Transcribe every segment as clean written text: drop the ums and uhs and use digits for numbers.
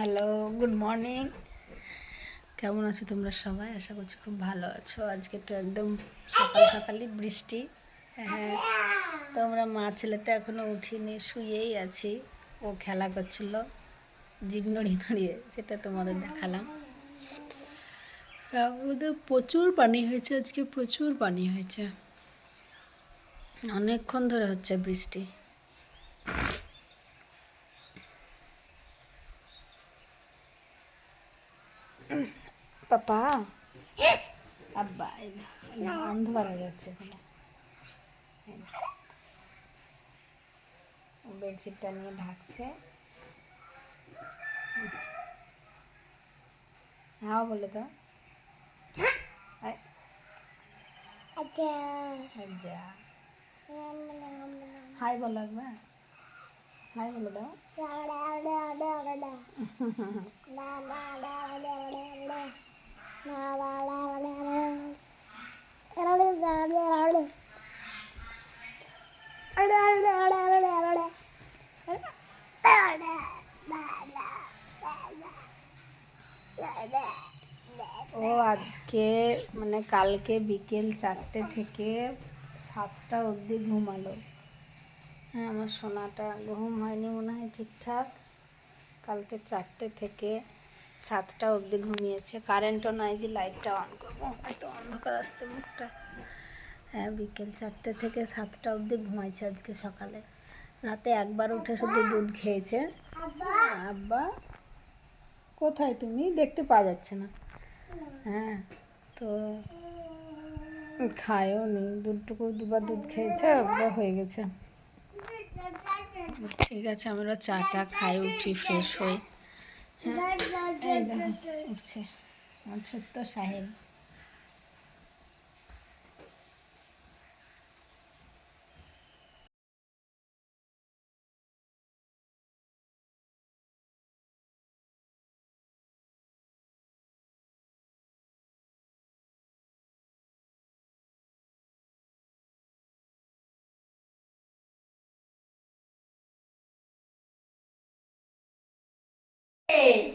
Hello, good morning. কেমন আছো তোমরা সবাই? আশা করছি খুব ভালো আছো। আজকে তো একদম সকাল সকালই বৃষ্টি। হ্যাঁ, তোমরা মা ছেলে তো এখনো উঠিনি, শুয়েই আছি। ও খেলা করছিল জিভ নড়িয়ে নড়িয়ে, সেটা তোমাদের দেখালাম। আমাদের প্রচুর পানি হয়েছে আজকে, প্রচুর পানি হয়েছে, অনেকক্ষণ ধরে হচ্ছে বৃষ্টি। পাপা আব্বা অন্ধকার হয়ে যাচ্ছে এখানে। বেডশিটটা নিয়ে ঢাকছে। হ্যাঁ বলে তো যা হাই বলো একবার, হাই বলে দাও। ও আজকে মানে কালকে বিকেল 4টে থেকে 7টা অবধি ঘুমালো। হ্যাঁ, আমার সোনাটা ঘুম হয়নি মনে হয় ঠিকঠাক। কালকে 4টে থেকে 7টা অবধি ঘুমিয়েছে। কারেন্টও নাই যে লাইটটা অন করবো, এত অন্ধকার আসছে মুখটা। হ্যাঁ, বিকেল 4টে থেকে 7টা অবধি ঘুমাইছে আজকে। সকালে রাতে একবার উঠে শুধু দুধ খেয়েছে। আব্বা কোথায় তুমি? দেখতে পাওয়া যাচ্ছে না। হ্যাঁ, তো খায়ও নি, দুধটুকু দুবার দুধ খেয়েছে, একবার হয়ে গেছে। ঠিক আছে, আমরা চাটা খাই, উঠি, ফ্রেশ হই। হ্যাঁ, এই দেখো উঠছে আমার ছোট্ট সাহেব।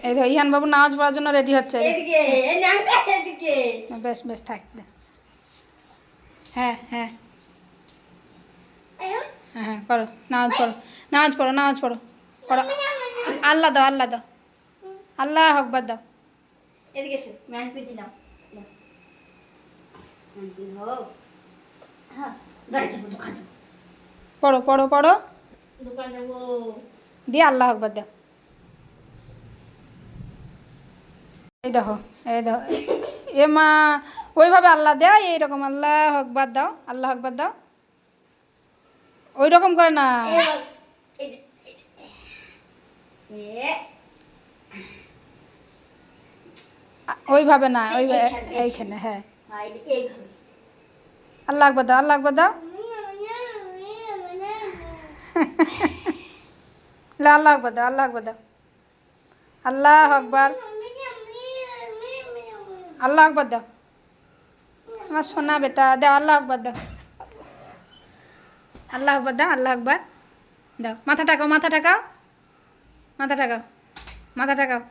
এই তো ইহান বাবু নামাজ পড়ার জন্য রেডি হচ্ছে। বেশ বেশ থাক। হ্যাঁ হ্যাঁ হ্যাঁ হ্যাঁ, করো নামাজ পড়ো, নামাজ পড়ো, নামাজ পড়ো, পড়ো। আল্লাহ দাও, আল্লাহ দাও, আল্লাহ আকবার দাও। পড়ো পড়ো পড়ো, দিয়ে আল্লাহ আকবার দাও। এই দেখো, এই দেখো, এ মা ওইভাবে আল্লাহ দেয়, এইরকম আল্লাহ আকবার দাও, আল্লাহ আকবার দাও, ওই রকম করে না, ওইভাবে না, ওই এইখানে। হ্যাঁ, আল্লাহ আকবার দাও, আল্লাহ আকবার দাও। আল্লাহ আকবার দাও, আল্লাহ আকবার দাও, আল্লাহ আকবার, আল্লাহ আকবার দাও। আমার সোনা বেটা, দাও আল্লাহ আকবার দাও, আল্লাহ আকবার দাও, আল্লাহ আকবার দাও। মাথা টাকাও, মাথা টাকাও, মাথা টাকাও, মাথা টাকাও।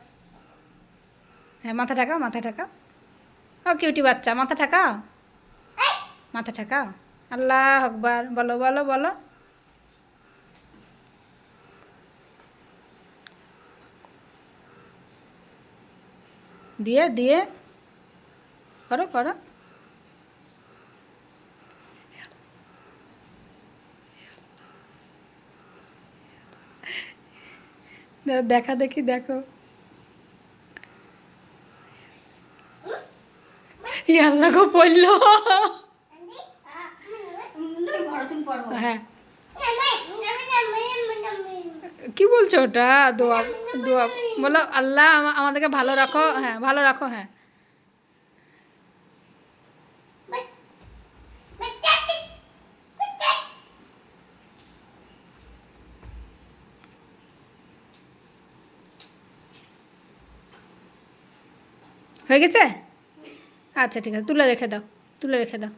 হ্যাঁ, মাথা টাকাও, মাথা টাকাও। ও কিউটি বাচ্চা, মাথা টাকাও, মাথা টাকাও। আল্লাহ আকবার বলো, বলো বলো। দিয়ে দিয়ে করো করো। দেখা দেখি দেখো, ই আল্লাহ গো পড়লো। হ্যাঁ, কি বলছো ওটা? দোয়া, দোয়া বলো, আল্লাহ আমাদেরকে ভালো রাখো। হ্যাঁ, ভালো রাখো। হ্যাঁ, হয়ে গেছে। আচ্ছা ঠিক আছে, তুলে রেখে দাও, তুলে রেখে দাও।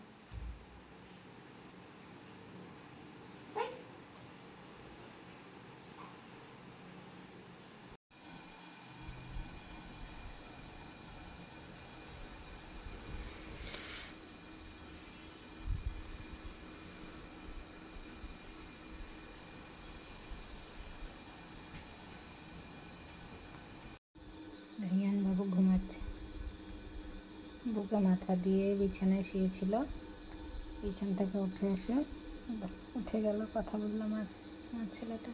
বুকে মাথা দিয়ে বিছানায় শুয়েছিল, বিছানা থেকে উঠে এসে উঠে গেল। কথা বললাম আর আমার ছেলেটা।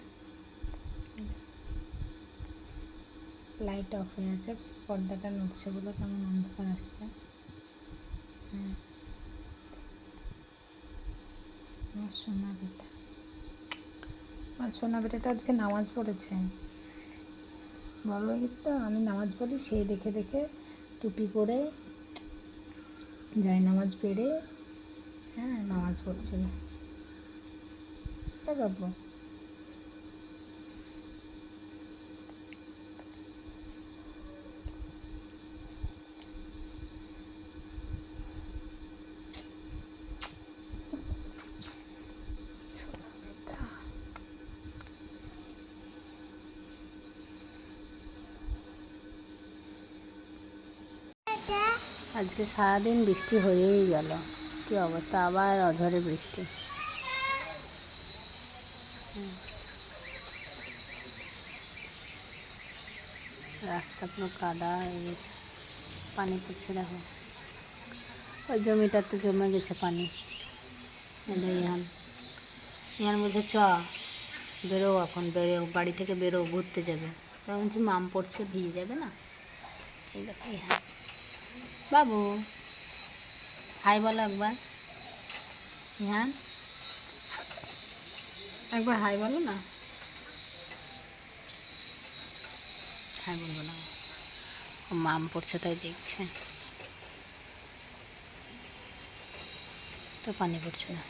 লাইট অফ হয়ে আছে, পর্দাটা নড়ছে বলে কেমন অন্ধকার আসছে। হ্যাঁ, আমার সোনা বেটা, আমার সোনা বেটাটা আজকে নামাজ পড়েছে। বড় হয়ে গেছে তো, আমি নামাজ পড়ি সেই দেখে দেখে টুপি পরে যায় নামাজ পেড়ে, হ্যাঁ নামাজ পড়ছিল। বাবু আজকে সারাদিন বৃষ্টি হয়েই গেল, কী অবস্থা, আবার অঝরে বৃষ্টি। রাস্তা পুরো কাদা হয়ে গেছে, পানি পড়ছে দেখো, ওই জমিটাতে জমে গেছে পানি। ইহান বলছে চ বেরো, এখন বেরো, বাড়ি থেকে বেরো, ঘুরতে যাবে। তখন মাম পড়ছে, ভিজে যাবে না। এই দেখো ইহান, বাবু হাই বলো একবার, ইহান একবার হাই বলো না। হাই বলবো না, ও মাম পড়ছে তাই দেখছে, তো পানি পড়ছে না।